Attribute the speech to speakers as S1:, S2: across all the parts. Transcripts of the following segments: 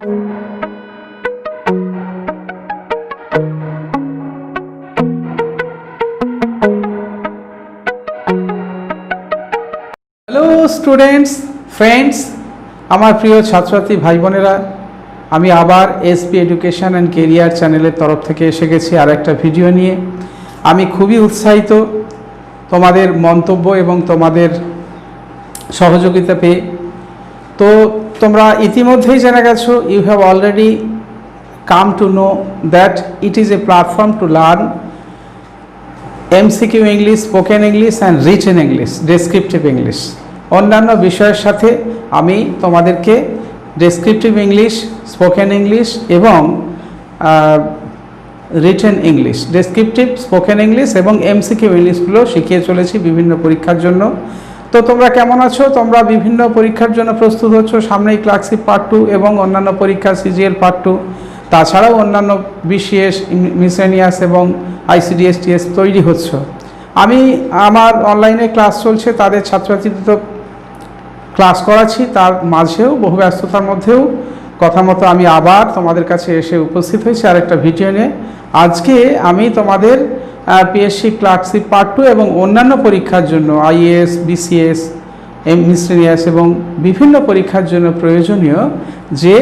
S1: Hello students, friends, আমার প্রিয় ছাত্রছাত্রী ভাই বোনেরা, আমি আবার এসপি এডুকেশন অ্যান্ড কেরিয়ার চ্যানেলের তরফ থেকে এসে গেছি আর একটা ভিডিও নিয়ে। আমি খুবই উৎসাহিত তোমাদের মন্তব্য এবং তোমাদের সহযোগিতা পেয়ে। তো তোমরা ইতিমধ্যেই জেনে গেছো, you have already come to know that it is a platform to learn MCQ English, spoken English and written English, descriptive English. অন্যান্য বিষয়ের সাথে আমি তোমাদেরকে ডেসক্রিপটিভ ইংলিশ, স্পোকেন ইংলিশ এবং written English, descriptive, spoken English এবং MCQ ইংলিশগুলো শিখিয়ে চলেছি বিভিন্ন পরীক্ষার জন্য। তো তোমরা কেমন আছো? তোমরা বিভিন্ন পরীক্ষার জন্য প্রস্তুত হচ্ছ। সামনেই ক্লার্কশিপ পার্ট 2 এবং অন্যান্য পরীক্ষা CGL পার্ট 2, তাছাড়াও অন্যান্য BCS, মিসেলিনিয়াস এবং ICDS TS তৈরি হচ্ছ। আমি আমার অনলাইনে ক্লাস চলছে, তাদের ছাত্রছাত্রীদের তো ক্লাস করাচ্ছি, তার মাঝেও বহু ব্যস্ততার মধ্যেও কথা মতো আমি আবার তোমাদের কাছে এসে উপস্থিত হয়েছি আরেকটা ভিডিও নিয়ে। আজকে আমি তোমাদের PSC ক্লার্কশিপ পার্ট 2 এবং অন্যান্য পরীক্ষার জন্য IAS, BCS, মিসেলিনিয়াস এবং বিভিন্ন পরীক্ষার জন্য প্রয়োজনীয় যে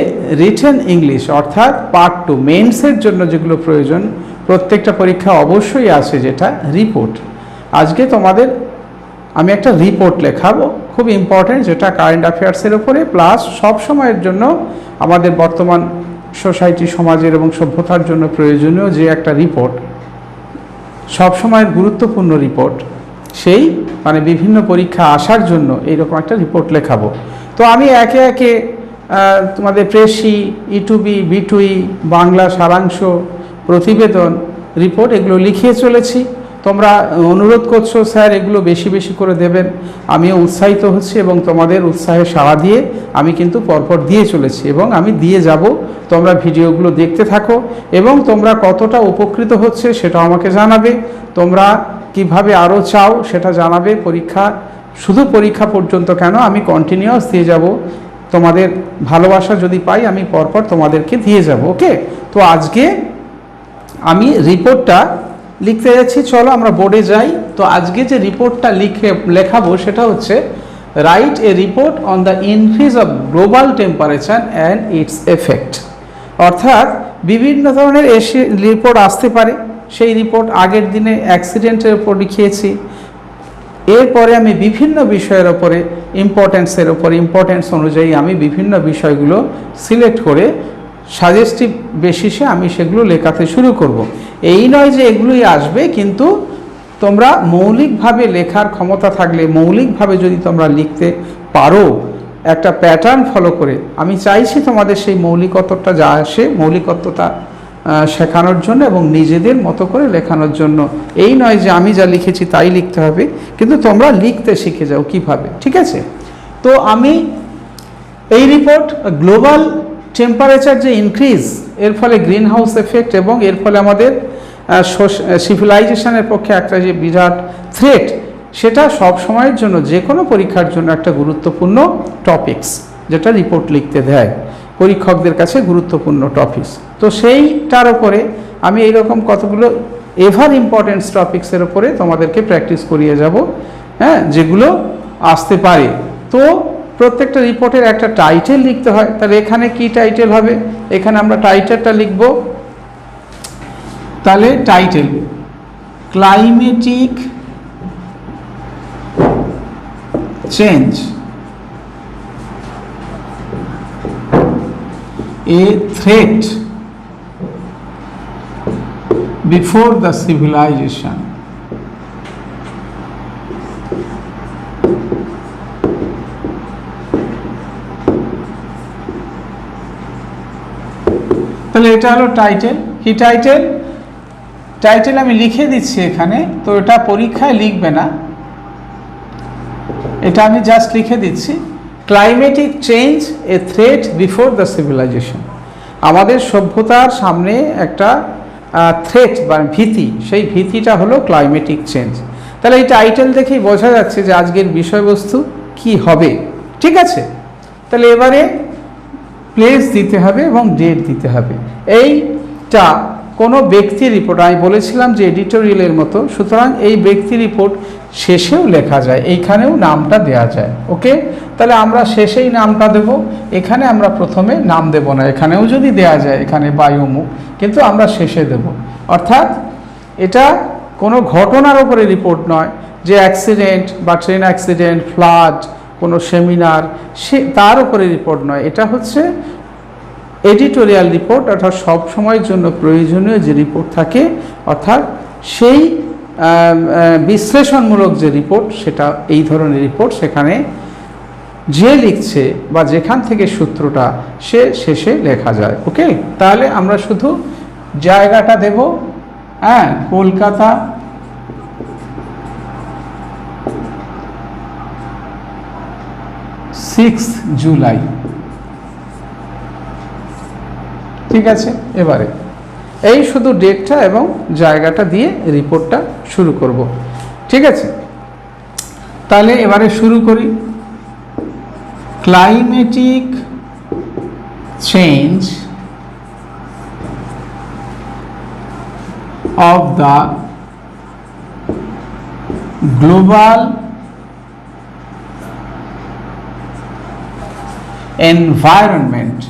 S1: রিটেন ইংলিশ অর্থাৎ পার্ট 2 মেন্সের জন্য যেগুলো প্রয়োজন, প্রত্যেকটা পরীক্ষা অবশ্যই আছে যেটা রিপোর্ট। আজকে তোমাদের আমি একটা রিপোর্ট লেখাবো, খুব ইম্পর্ট্যান্ট, যেটা কারেন্ট অ্যাফেয়ার্সের ওপরে প্লাস সব সময়ের জন্য আমাদের বর্তমান সোসাইটি, সমাজের এবং সভ্যতার জন্য প্রয়োজনীয় যে একটা রিপোর্ট, সব সময়ের গুরুত্বপূর্ণ রিপোর্ট, সেই মানে বিভিন্ন পরীক্ষা আসার জন্য এইরকম একটা রিপোর্ট লেখাবো। তো আমি একে একে তোমাদের প্রেসি, E2B, B2E, বাংলা সারাংশ, প্রতিবেদন, রিপোর্ট এগুলো লিখিয়ে চলেছি। তোমরা অনুরোধ করছো স্যার এগুলো বেশি বেশি করে দেবেন, আমিও উৎসাহিত হচ্ছি এবং তোমাদের উৎসাহে সাড়া দিয়ে আমি কিন্তু পরপর দিয়ে চলেছি এবং আমি দিয়ে যাব। তোমরা ভিডিওগুলো দেখতে থাকো এবং তোমরা কতটা উপকৃত হচ্ছে সেটা আমাকে জানাবে। তোমরা কিভাবে আরও চাও সেটা জানাবে। পরীক্ষা, শুধু পরীক্ষা পর্যন্ত কেন, আমি কন্টিনিউয়াস দিয়ে যাব। তোমাদের ভালোবাসা যদি পাই আমি পরপর তোমাদেরকে দিয়ে যাব। ওকে, তো আজকে আমি রিপোর্টটা লিখতে যাচ্ছি। চলো আমরা বোর্ডে যাই। তো আজকে যে রিপোর্টটা লেখাবো সেটা হচ্ছে write a report on the increase of global temperature and it's effect. অর্থাৎ বিভিন্ন ধরনের রিপোর্ট আসতে পারে। সেই রিপোর্ট আগের দিনে অ্যাক্সিডেন্টের উপর লিখিয়েছি। এরপরে আমি বিভিন্ন বিষয়ের ওপরে ইম্পর্টেন্স অনুযায়ী আমি বিভিন্ন বিষয়গুলো সিলেক্ট করে সাজেস্টিভ বেসিসে আমি সেগুলো লেখাতে শুরু করব। এই নয় যে এগুলোই আসবে, কিন্তু তোমরা মৌলিকভাবে লেখার ক্ষমতা থাকলে, মৌলিকভাবে যদি তোমরা লিখতে পারো একটা প্যাটার্ন ফলো করে, আমি চাইছি তোমাদের সেই মৌলিকত্বটা যা আসে মৌলিকত্বটা শেখানোর জন্য এবং নিজেদের মতো করে লেখানোর জন্য। এই নয় যে আমি যা লিখেছি তাই লিখতে হবে, কিন্তু তোমরা লিখতে শিখে যাও কিভাবে। ঠিক আছে? তো আমি এই রিপোর্ট গ্লোবাল টেম্পারেচার যে ইনক্রিজ, এর ফলে গ্রিন হাউস এফেক্ট এবং এর ফলে আমাদের সিভিলাইজেশনের পক্ষে একটা যে বিরাট থ্রেট, সেটা সব সময়ের জন্য যে কোনো পরীক্ষার জন্য একটা গুরুত্বপূর্ণ টপিকস, যেটা রিপোর্ট লিখতে দেয় পরীক্ষকদের কাছে, গুরুত্বপূর্ণ টপিকস। তো সেইটার ওপরে আমি এইরকম কতগুলো এভার ইম্পর্টেন্স টপিক্সের ওপরে তোমাদেরকে প্র্যাকটিস করিয়ে যাব, হ্যাঁ, যেগুলো আসতে পারে। তো প্রত্যেকটা রিপোর্টের একটা টাইটেল লিখতে হয়। তাহলে এখানে কি টাইটেল হবে? এখানে আমরা টাইটেলটা লিখব। তাহলে title climatic change, a threat before the civilization. তাহলে এটা হলো টাইটেল। কি টাইটেল? টাইটেল আমি লিখে দিচ্ছি এখানে, তো এটা পরীক্ষায় লিখবে না, এটা আমি জাস্ট লিখে দিচ্ছি। Climatic change, a threat before the civilization. আমাদের সভ্যতার সামনে একটা থ্রেট বা ভীতি, সেই ভীতিটা হলো ক্লাইমেটিক চেঞ্জ। তাহলে এই টাইটেল দেখেই বোঝা যাচ্ছে যে আজকের বিষয়বস্তু কি হবে। ঠিক আছে? তাহলে এবারে প্লেস দিতে হবে এবং ডেট দিতে হবে। এইটা কোনো ব্যক্তির রিপোর্ট, আমি বলেছিলাম যে এডিটোরিয়ালের মতো, সুতরাং এই ব্যক্তি রিপোর্ট শেষেও লেখা যায়, এইখানেও নামটা দেওয়া যায়। ওকে, তাহলে আমরা শেষেই নামটা দেব, এখানে আমরা প্রথমে নাম দেব না। এখানেও যদি দেওয়া যায়, এখানে বাই অমুক, কিন্তু আমরা শেষে দেব। অর্থাৎ এটা কোনো ঘটনার উপরে রিপোর্ট নয় যে অ্যাক্সিডেন্ট বা ট্রেন অ্যাক্সিডেন্ট, ফ্লাড, কোনো সেমিনার, সে তার উপরে রিপোর্ট নয়। এটা হচ্ছে এডিটোরিয়াল রিপোর্ট, অর্থাৎ সব সময়ের জন্য প্রয়োজনীয় যে রিপোর্ট থাকে, অর্থাৎ সেই বিশ্লেষণমূলক যে রিপোর্ট, সেটা এই ধরনের রিপোর্ট। সেখানে যে লিখছে বা যেখান থেকে সূত্রটা, সে শেষে লেখা যায়। ওকে, তাহলে আমরা শুধু জায়গাটা দেব, হ্যাঁ, কলকাতা 6 জুলাই। ঠিক আছে, এবারে এই শুধু ডেটটা এবং জায়গাটা দিয়ে রিপোর্টটা শুরু করব। ঠিক আছে, তাহলে এবারে শুরু করি। Climatic change of the global environment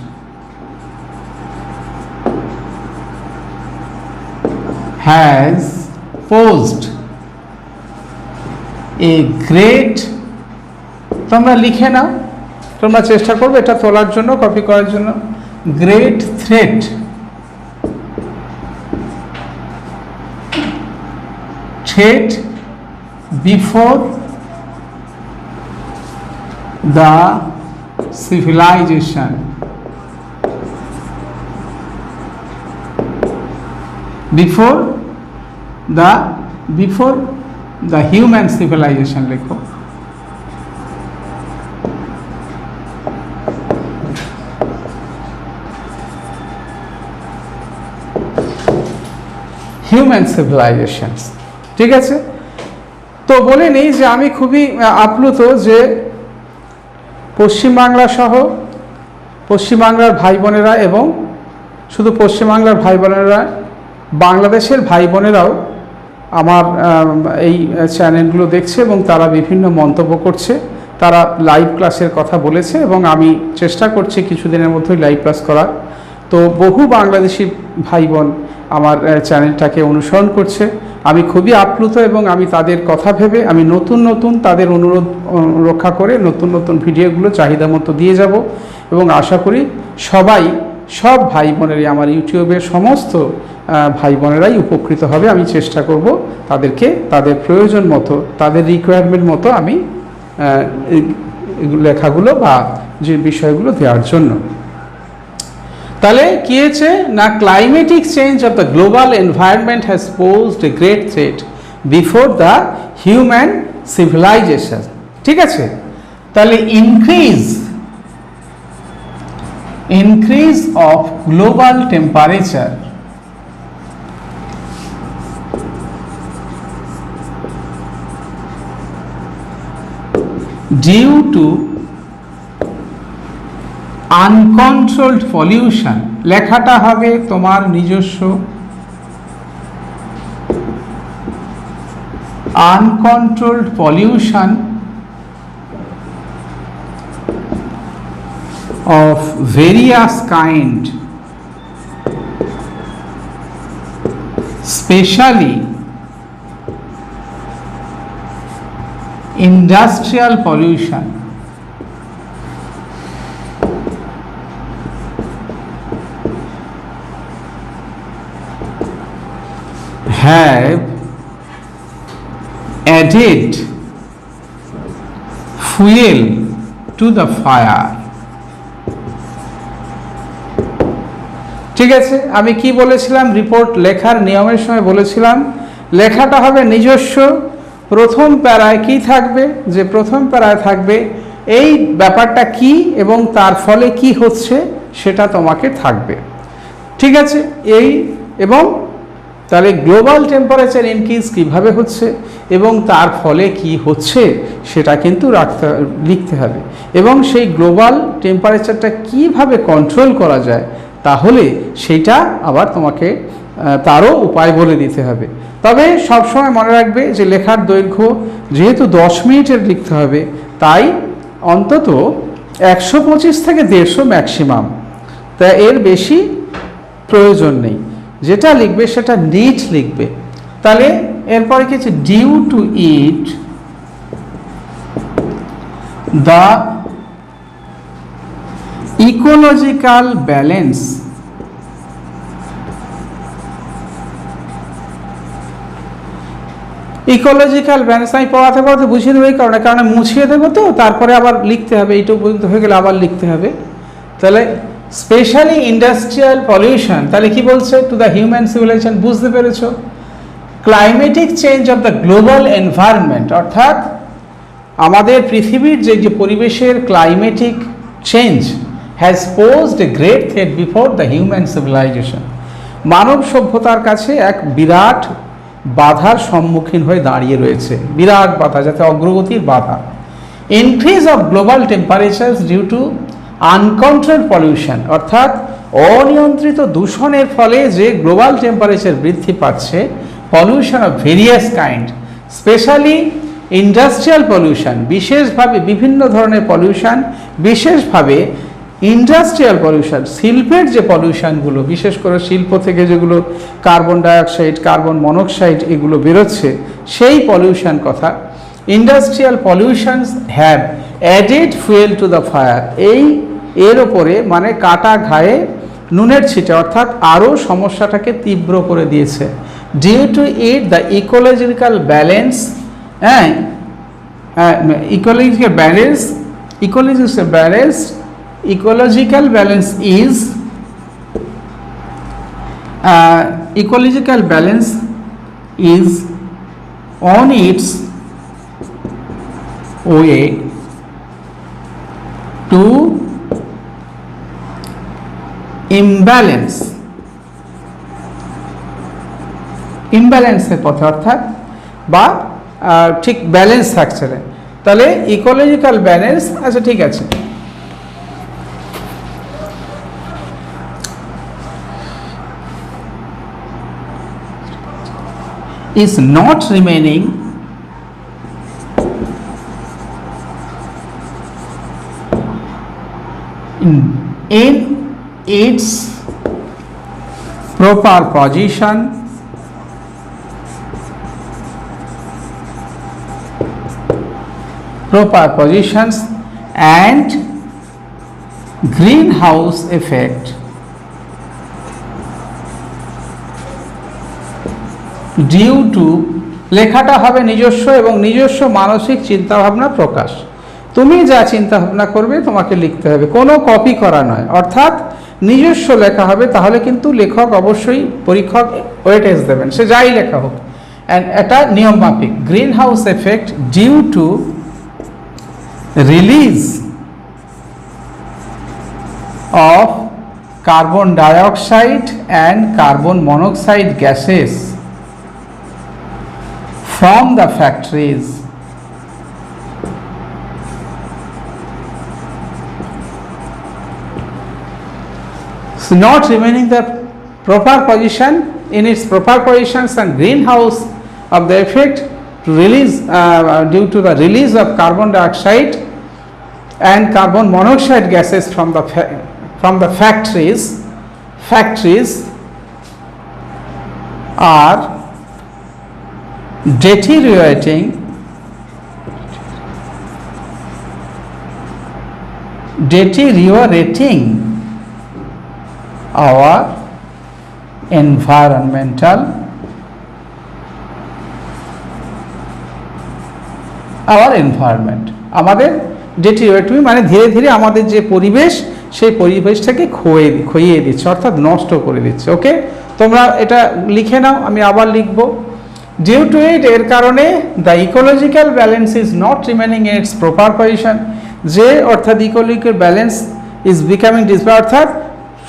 S1: has posed a great, তোমরা লিখে নাও, তোমরা চেষ্টা করবে এটা তোলার জন্য, কপি করার জন্য। Great threat before the civilization, before the human civilization লেখো। Human civilisations. ঠিক আছে, তো বলে নিই যে আমি খুবই আপ্লুত যে পশ্চিমবাংলা সহ পশ্চিমবাংলার ভাই বোনেরা, এবং শুধু পশ্চিমবাংলার ভাই বোনেরা, বাংলাদেশের ভাই বোনেরাও আমার এই চ্যানেলগুলো দেখছে এবং তারা বিভিন্ন মন্তব্য করছে। তারা লাইভ ক্লাসের কথা বলেছে এবং আমি চেষ্টা করছি কিছুদিনের মধ্যেই লাইভ ক্লাস করার। তো বহু বাংলাদেশি ভাই বোন আমার চ্যানেলটাকে অনুসরণ করছে। আমি খুবই আপ্লুত এবং আমি তাদের কথা ভেবে আমি নতুন তাদের অনুরোধ রক্ষা করে নতুন ভিডিওগুলো চাহিদা মতো দিয়ে যাব এবং আশা করি সব ভাই বোনেরই, আমার ইউটিউবের সমস্ত ভাই বোনেরাই উপকৃত হবে। আমি চেষ্টা করব তাদেরকে তাদের প্রয়োজন মতো, তাদের রিকোয়ারমেন্ট মতো আমি লেখাগুলো বা যে বিষয়গুলো দেওয়ার জন্য। তাহলে কি হয়েছে না, climatic change of the global environment has posed a great threat before the human civilization. ঠিক আছে, তাহলে increase of global temperature due to uncontrolled pollution, লেখাটা হবে তোমার নিজস্ব, uncontrolled pollution of various kind, especially industrial pollution, have added fuel to the fire. ঠিক আছে, আমি কি বলেছিলাম রিপোর্ট লেখার নিয়মের সময় বলেছিলাম লেখাটা হবে নিজস্ব। প্রথম প্যারায় কি থাকবে, যে প্রথম প্যারায় থাকবে এই ব্যাপারটা কি এবং তার ফলে কি হচ্ছে সেটা তোমাকে থাকবে। ঠিক আছে, এই এবং তাহলে গ্লোবাল টেম্পারেচার ইনক্রিজ কীভাবে হচ্ছে এবং তার ফলে কি হচ্ছে সেটা কিন্তু লিখতে হবে, এবং সেই গ্লোবাল টেম্পারেচারটা কিভাবে কন্ট্রোল করা যায় তাহলে সেটা আবার তোমাকে তারও উপায় বলে দিতে হবে। তবে সবসময় মনে রাখবে যে লেখার দৈর্ঘ্য যেহেতু 10 মিনিটের লিখতে হবে, তাই অন্তত 125 থেকে 150 ম্যাক্সিমাম, তা এর বেশি প্রয়োজন নেই। যেটা লিখবে সেটা নিট লিখবে। তাহলে এরপরে কি আছে, due to it the ecological balance ecological balance আমি পড়াতে পড়াতে বুঝিয়ে দেবো এই কারণে মুছিয়ে দেবো, তো তারপরে আবার লিখতে হবে, এইটুকু পর্যন্ত হয়ে গেলে আবার লিখতে হবে। তাহলে স্পেশালি ইন্ডাস্ট্রিয়াল পলিউশন, তাহলে কি বলছে, টু দ্য হিউম্যান সিভিলাইজেশন, বুঝতে পেরেছো? Climatic change of the global environment, অর্থাৎ আমাদের পৃথিবীর যে পরিবেশের climatic change has posed a great threat before the human civilization, মানব সভ্যতার কাছে এক বিরাট বাধার সম্মুখীন হয়ে দাঁড়িয়ে রয়েছে, বিরাট বাধা, যাতে অগ্রগতির বাধা। Increase of global temperature due to uncontrolled pollution, অর্থাৎ অনিয়ন্ত্রিত দূষণের ফলে যে গ্লোবাল টেম্পারেচার বৃদ্ধি পাচ্ছে, pollution of various kind, specially industrial pollution, বিশেষভাবে বিভিন্ন ধরনের পলিউশন, বিশেষভাবে ইন্ডাস্ট্রিয়াল পলিউশন, শিল্পের যে পলিউশনগুলো, বিশেষ করে শিল্প থেকে যেগুলো কার্বন ডাইঅক্সাইড, কার্বন মনোক্সাইড এগুলো বেরোচ্ছে, সেই পলিউশন কথা। Industrial pollutions have added fuel to the fire, এর ওপরে মানে কাটা ঘায়ে নুনের ছিটে, অর্থাৎ আরও সমস্যাটাকে তীব্র করে দিয়েছে। Due to it the ecological balance, ecological balance is on its way to ইমব্যালেন্সের পথে, অর্থাৎ বা ঠিক ব্যালেন্স থাকছে না। তাহলে ইকোলজিক্যাল ব্যালেন্স, আচ্ছা ঠিক আছে, is not remaining in its proper position proper positions and greenhouse effect due to, লেখাটা হবে নিজস্ব এবং নিজস্ব মানসিক চিন্তাভাবনা প্রকাশ। তুমি যা চিন্তাভাবনা করবে তোমাকে লিখতে হবে, কোনো কপি করা নয়, অর্থাৎ নিজস্ব লেখা হবে। তাহলে কিন্তু লেখক অবশ্যই পরীক্ষক ওয়েটেজ দেবেন, সে যাই লেখা হোক, অ্যান্ড এটা নিয়ম মাফিক। Greenhouse effect due to release of carbon dioxide and carbon monoxide gases from the factories, so not remaining the proper position in its proper positions and greenhouse of the effect to release due to the release of carbon dioxide and carbon monoxide gases from the factories are deteriorating our environmental আমাদের ডেটিরিওরেটিং মানে ধীরে ধীরে আমাদের যে পরিবেশ সেই পরিবেশটাকে ক্ষয়িয়ে দিচ্ছে, অর্থাৎ নষ্ট করে দিচ্ছে। ওকে, তোমরা এটা লিখে নাও, আমি আবার লিখবো। ডিউ টু ইট, এর কারণে the ecological balance is not remaining in it's proper position, যে অর্থাৎ ecological balance is becoming display, অর্থাৎ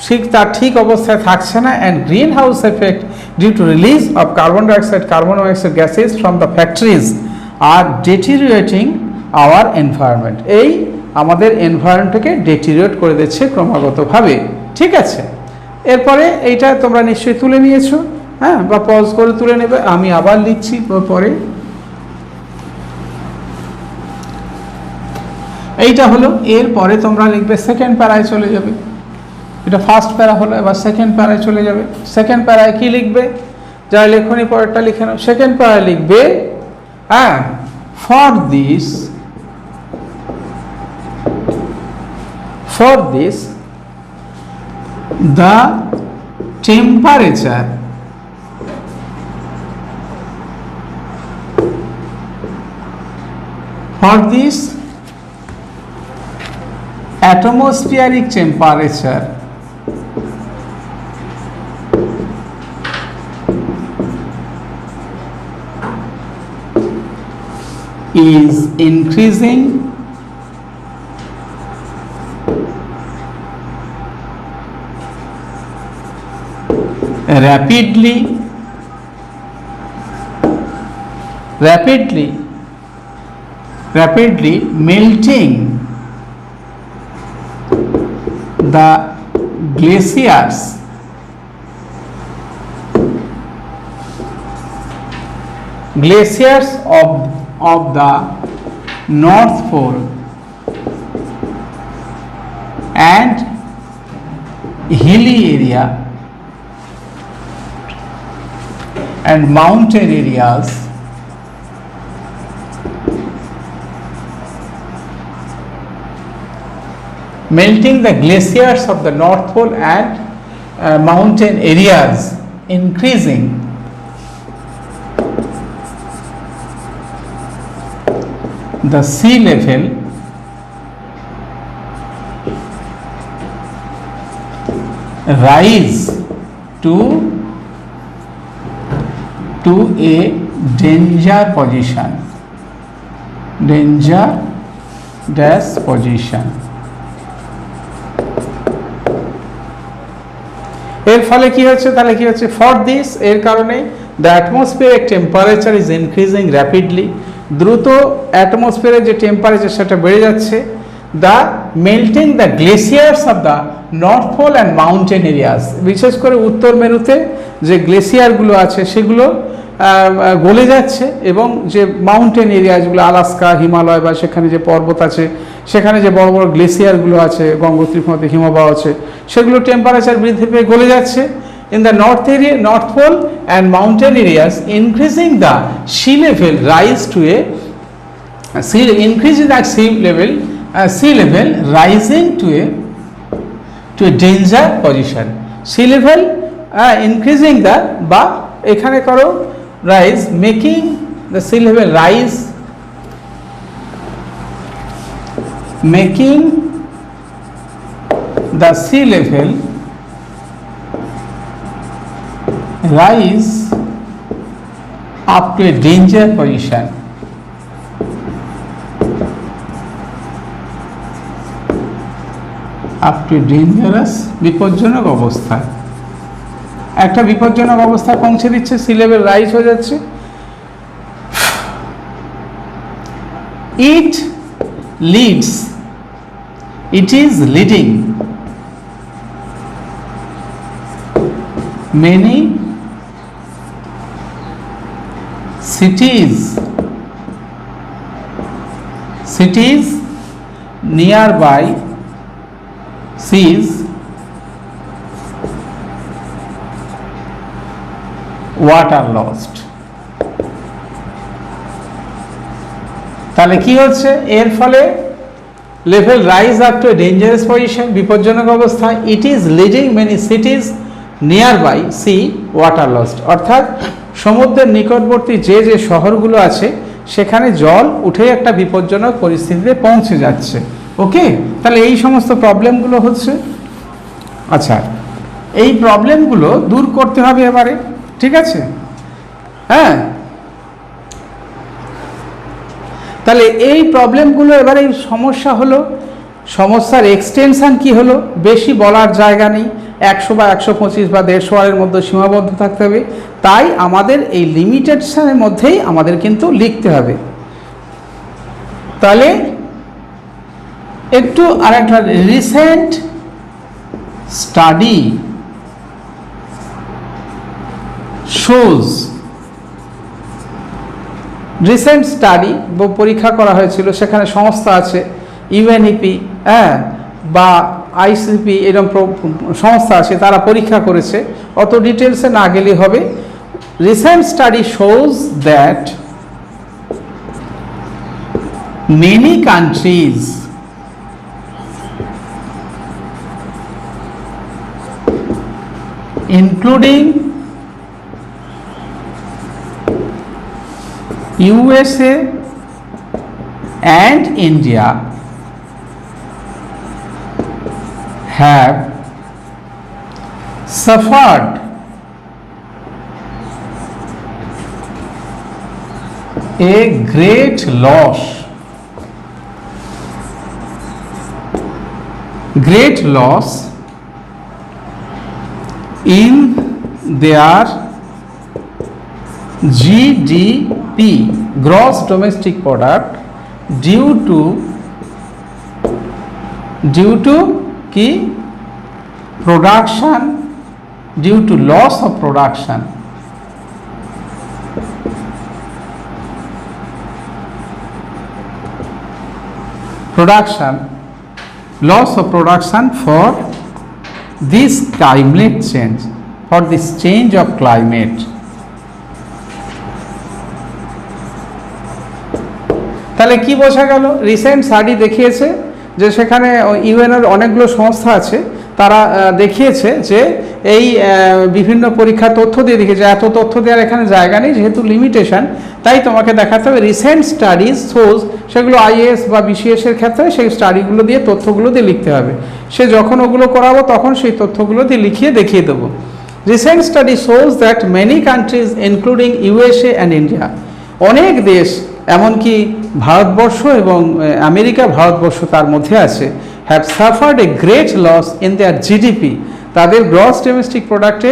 S1: ঠিক তার ঠিক অবস্থায় থাকছে না। And green house effect due to release of carbon monoxide gases from the factories are deteriorating our environment. এই আমাদের এনভায়রনমেন্টকে ডেটেরিওরেট করে দিচ্ছে ক্রমাগতভাবে, ঠিক আছে। এরপরে এইটা তোমরা নিশ্চয়ই তুলে নিয়েছো, হ্যাঁ, বা পজ করে তুলে নেবে, আমি আবার লিখছি পরে। এইটা হলো, এরপরে তোমরা লিখবে সেকেন্ড প্যারায় চলে যাবে। এটা ফার্স্ট প্যারা হলো, এবার সেকেন্ড প্যারায় চলে যাবে। সেকেন্ড প্যারায় কি লিখবে, যারা লেখনি পরেরটা লিখে নাও। সেকেন্ড প্যারায় লিখবে, হ্যাঁ, for this the temperature atmospheric temperature is increasing rapidly melting the glaciers of the North Pole and hilly area and mountain areas melting the glaciers of the North Pole and mountain areas, increasing the sea level rise to a danger position, এর ফলে কি হচ্ছে, তাহলে কি হচ্ছে, for this, এর কারণে the atmospheric temperature is increasing rapidly, দ্রুত অ্যাটমসফিয়ারের যে টেম্পারেচার সেটা বেড়ে যাচ্ছে। The melting the glaciers of the north pole and mountain areas, বিশেষ করে উত্তর মেরুতে যে গ্লেসিয়ারগুলো আছে সেগুলো গলে যাচ্ছে, এবং যে মাউন্টেন এরিয়াগুলো আলাস্কা, হিমালয় বা সেখানে যে পর্বত আছে, সেখানে যে বড় বড় গ্লেসিয়ারগুলো আছে, গঙ্গোত্রী মধ্যে হিমবাহ আছে, সেগুলো টেম্পারেচার বৃদ্ধি পেয়ে গলে যাচ্ছে। in the north pole and mountain areas, increasing the sea level rise to a increasing the sea level rising to a danger position. Sea level increasing the বা এখানে করো rise, making the sea level rise, making the sea level rise up to a danger position. up to a dangerous, বিপজ্জনক অবস্থায়, একটা বিপজ্জনক অবস্থায় পৌঁছে দিচ্ছে, সি লেভেল রাইজ হয়ে যাচ্ছে। it is leading many cities nearby seas water lost. তাহলে কি হচ্ছে, এর ফলে level rise up to dangerous position, বিপজ্জনক অবস্থায়। It is leading many cities near by sea water lost, অর্থাৎ সমুদ্রের নিকটবর্তী যে যে শহরগুলো আছে সেখানে জল উঠে একটা বিপজ্জনক পরিস্থিতিতে পৌঁছে যাচ্ছে। ওকে, তাহলে এই সমস্ত প্রবলেমগুলো হচ্ছে। আচ্ছা, এই প্রবলেমগুলো দূর করতে হবে এবারে, ঠিক আছে? হ্যাঁ, তাহলে এই প্রবলেমগুলো এবারে এই সমস্যা হলো, সমস্যার এক্সটেনশন কি হলো, বেশি বলার জায়গা নেই, 100 বা 125 বা 150 মধ্যে সীমাবদ্ধ থাকতে হবে। তাই আমাদের এই লিমিটেশনের মধ্যেই আমাদের কিন্তু লিখতে হবে। তাহলে একটু আরেকটা, recent study shows, recent study পরীক্ষা করা হয়েছিল, সেখানে সংস্থা আছে ইউএনইপি, বা আইসিপি, এরকম সংস্থা আছে, তারা পরীক্ষা করেছে, অত ডিটেলসে না গেলে হবে। Recent study shows that many countries including USA and India have suffered a great loss in their GDP, gross domestic product, due to কি production, due to loss of production, loss of production for this climate change, for this change of climate. তাহলে কি বোঝা গেল? Recent study দেখিয়েছে যে সেখানে ইউএনের অনেকগুলো সংস্থা আছে, তারা দেখিয়েছে যে এই বিভিন্ন পরীক্ষার তথ্য দিয়ে দেখিয়েছে, এত তথ্য দেওয়ার এখানে জায়গা নেই যেহেতু লিমিটেশন, তাই তোমাকে দেখাতে হবে রিসেন্ট স্টাডিজ শোজ, সেগুলো আইএএস বা বিসিএস এর ক্ষেত্রে সেই স্টাডিগুলো দিয়ে, তথ্যগুলো দিয়ে লিখতে হবে। সে যখন ওগুলো করাবো তখন সেই তথ্যগুলো দিয়ে লিখিয়ে দেখিয়ে দেবো। Recent study shows that many countries including USA and India, অনেক দেশ, এমনকি ভারতবর্ষ এবং আমেরিকা, ভারতবর্ষ তার মধ্যে আছে, have suffered a great loss in their GDP, তাদের গ্রস ডোমেস্টিক প্রোডাক্টে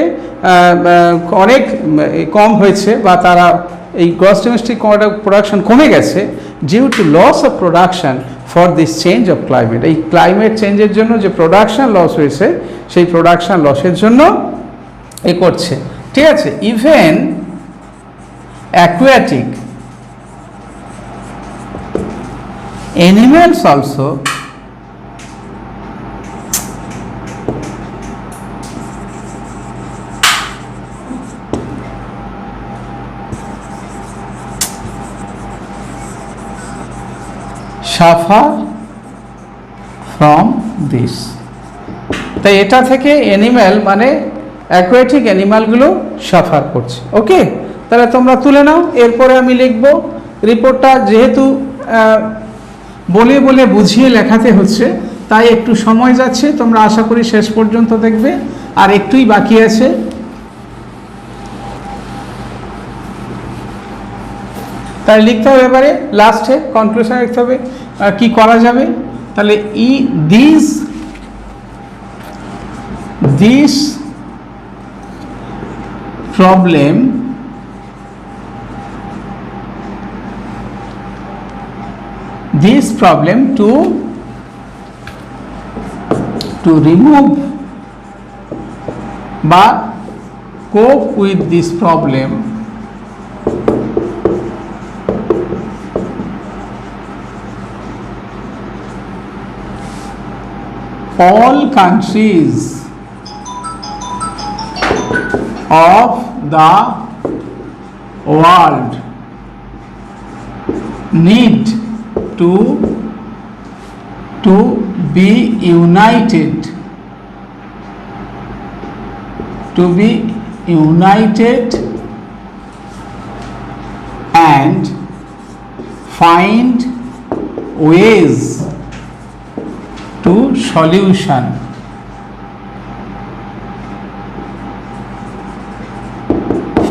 S1: অনেক কম হয়েছে, বা তারা এই গ্রস ডোমেস্টিক প্রোডাকশন কমে গেছে, due to loss of production for this change of climate, এই ক্লাইমেট চেঞ্জের জন্য যে প্রোডাকশন লস হয়েছে সেই প্রোডাকশন লসের জন্য এ করছে। ঠিক আছে, even aquatic animals also suffer from this. তাই এটা থেকে অ্যানিম্যাল মানে অ্যাকুয়াটিক অ্যানিম্যালগুলো সাফার করছে। ওকে, তাহলে তোমরা তুলে নাও। এরপরে আমি লিখব রিপোর্টটা, যেহেতু বলে বলে বুঝিয়ে লেখাতে হচ্ছে তাই একটু সময় যাচ্ছে, তোমরা আশা করি শেষ পর্যন্ত দেখবে, আর একটুই বাকি আছে। তাই লিখতে হবে, এবারে লাস্টে কনক্লুশন লিখতে হবে কি করা যাবে। তাহলে দিস প্রবলেম to remove বা cope with this problem, all countries of the world need to be united and find ways to solution.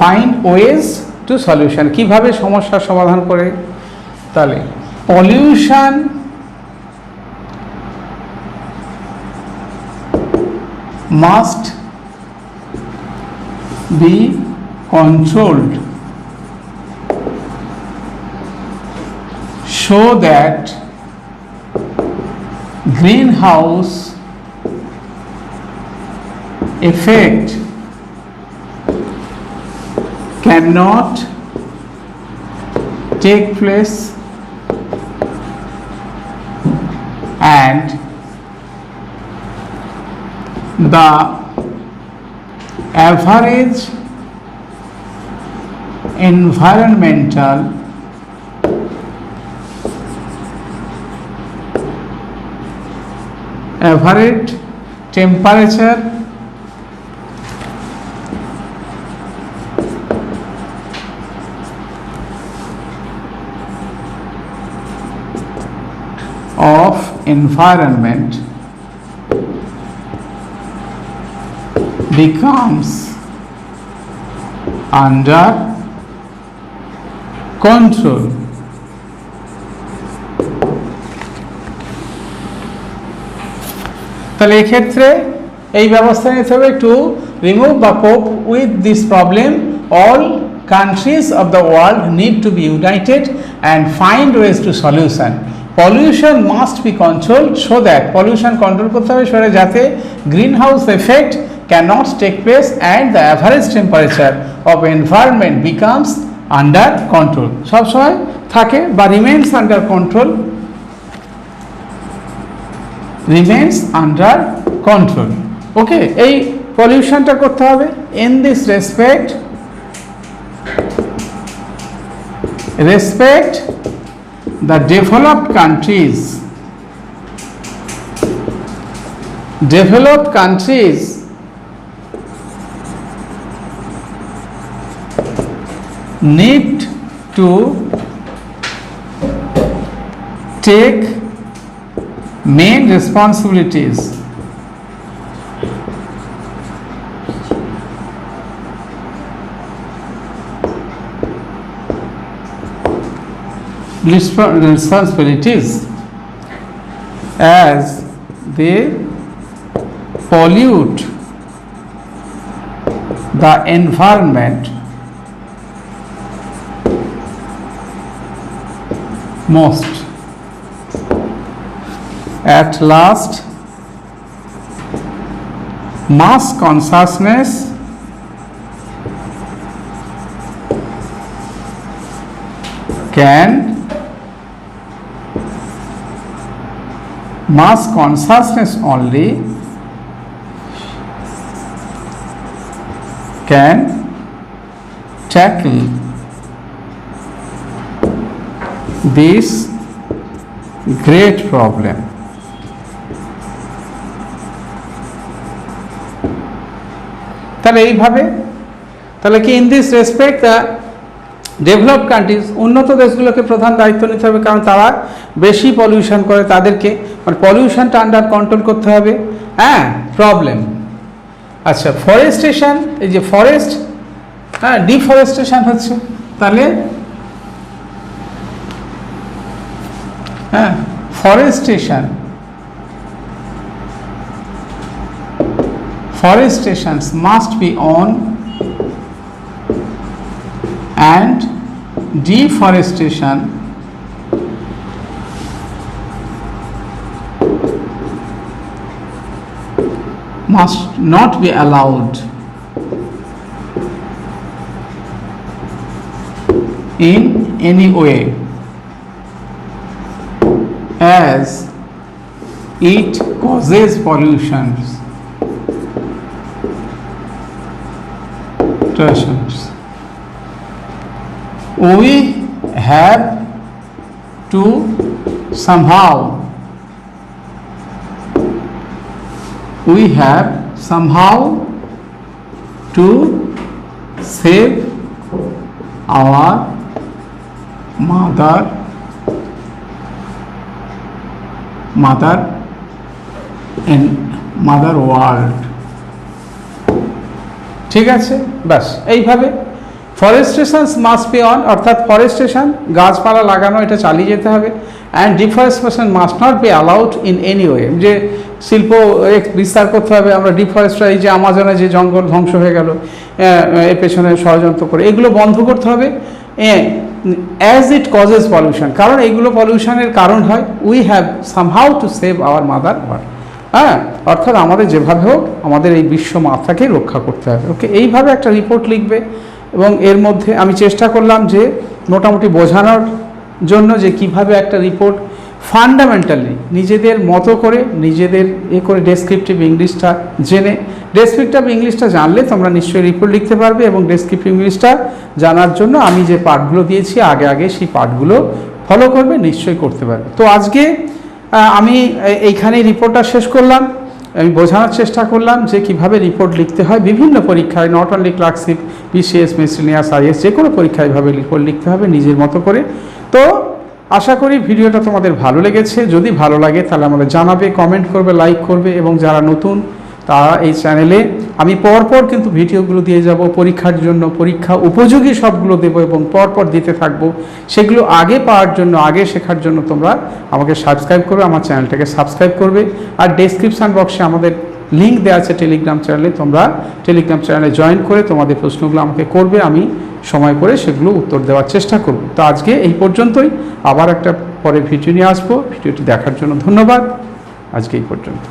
S1: Find ways to solution, কিভাবে সমস্যার সমাধান করে। তাহলে pollution must be controlled so that greenhouse effect cannot take place and the average environmental average temperature of environment becomes under control. তাহলে এই ক্ষেত্রে এই ব্যবস্থা নিতে হবে টু রিমুভ বা কোপ with this problem all countries of the world need to be united and find ways to solution. Pollution must be controlled so that pollution control করতে হবে সেটা যাতে greenhouse effect cannot take place and the average temperature of environment becomes under control. সব সময় থাকে বা remains under control, remains under control. ওকে, এই পলিউশনটা করতে হবে। in this respect the developed countries need to take main responsibilities as they pollute the environment most. At last, mass consciousness only can tackle this great problem. তাহলে এইভাবে তাহলে কি in this respect the developed countries উন্নত দেশগুলোকে প্রধান দায়িত্ব নিতে হবে, কারণ তারা বেশি পলিউশন করে, তাদেরকে মানে পলিউশনটা আন্ডার কন্ট্রোল করতে হবে। হ্যাঁ, প্রবলেম। আচ্ছা, ফরেস্টেশন, এই যে ফরেস্ট, হ্যাঁ, ডিফরেস্টেশন হচ্ছে, তাহলে হ্যাঁ forestations must be on and deforestation must not be allowed in any way as it causes pollutions. We have to somehow to save our mother world. ঠিক আছে, বাস এইভাবে ফরেস্টেশনস মাস্ট বি অন, অর্থাৎ forestation গাছপালা লাগানো এটা চালিয়ে যেতে হবে। And deforestation must not be allowed in any way, যে শিল্প বিস্তার করতে হবে, আমরা ডিফরেস্ট, এই যে আমাজনে যে জঙ্গল ধ্বংস হয়ে গেল এর পেছনে ষড়যন্ত্র করে, এগুলো বন্ধ করতে হবে অ্যাজ ইট কজেস পলিউশন, কারণ এইগুলো পলিউশনের কারণ হয়। We have somehow to save our mother world, হ্যাঁ, অর্থাৎ আমাদের যেভাবে হোক আমাদের এই বিশ্ব মাতাকে রক্ষা করতে হবে। ওকে, এইভাবে একটা রিপোর্ট লিখবে এবং এর মধ্যে আমি চেষ্টা করলাম যে মোটামুটি বোঝানোর জন্য যে কিভাবে একটা রিপোর্ট ফান্ডামেন্টালি নিজেদের মতো করে নিজেদের করে ডেসক্রিপটিভ ইংলিশটা জেনে, ডেসক্রিপটিভ ইংলিশটা জানলে তোমরা নিশ্চয়ই রিপোর্ট লিখতে পারবে, এবং ডেসক্রিপটিভ ইংলিশটা জানার জন্য আমি যে পার্টগুলো দিয়েছি আগে আগে সেই পার্টগুলো ফলো করবে, নিশ্চয়ই করতে পারবে। তো আজকে আমি এইখানেই রিপোর্টটা শেষ করলাম। আমি বোঝানোর চেষ্টা করলাম যে কিভাবে রিপোর্ট লিখতে হয় বিভিন্ন পরীক্ষায়, not only clerkship, BCS, miscellaneous, is, যে কোনো পরীক্ষায় এভাবে রিপোর্ট লিখতে হবে নিজের মতো করে। তো আশা করি ভিডিওটা তোমাদের ভালো লেগেছে। যদি ভালো লাগে তাহলে আমাদের জানাবে, কমেন্ট করবে, লাইক করবে, এবং যারা নতুন তারা এই চ্যানেলে আমি পরপর কিন্তু ভিডিওগুলো দিয়ে যাব পরীক্ষার জন্য, পরীক্ষা উপযোগী সবগুলো দেবো এবং পরপর দিতে থাকবো। সেগুলো আগে পাওয়ার জন্য, আগে শেখার জন্য তোমরা আমাকে সাবস্ক্রাইব করবে, আমার চ্যানেলটাকে সাবস্ক্রাইব করবে। আর ডেসক্রিপশান বক্সে আমাদের লিঙ্ক দেওয়া আছে টেলিগ্রাম চ্যানেলে, তোমরা টেলিগ্রাম চ্যানেলে জয়েন করে তোমাদের প্রশ্নগুলো আমাকে করবে, আমি সময় করে সেগুলো উত্তর দেওয়ার চেষ্টা করব। তো আজকে এই পর্যন্তই, আবার একটা পরে ভিডিও নিয়ে আসবো। ভিডিওটি দেখার জন্য ধন্যবাদ, আজকে এই পর্যন্ত।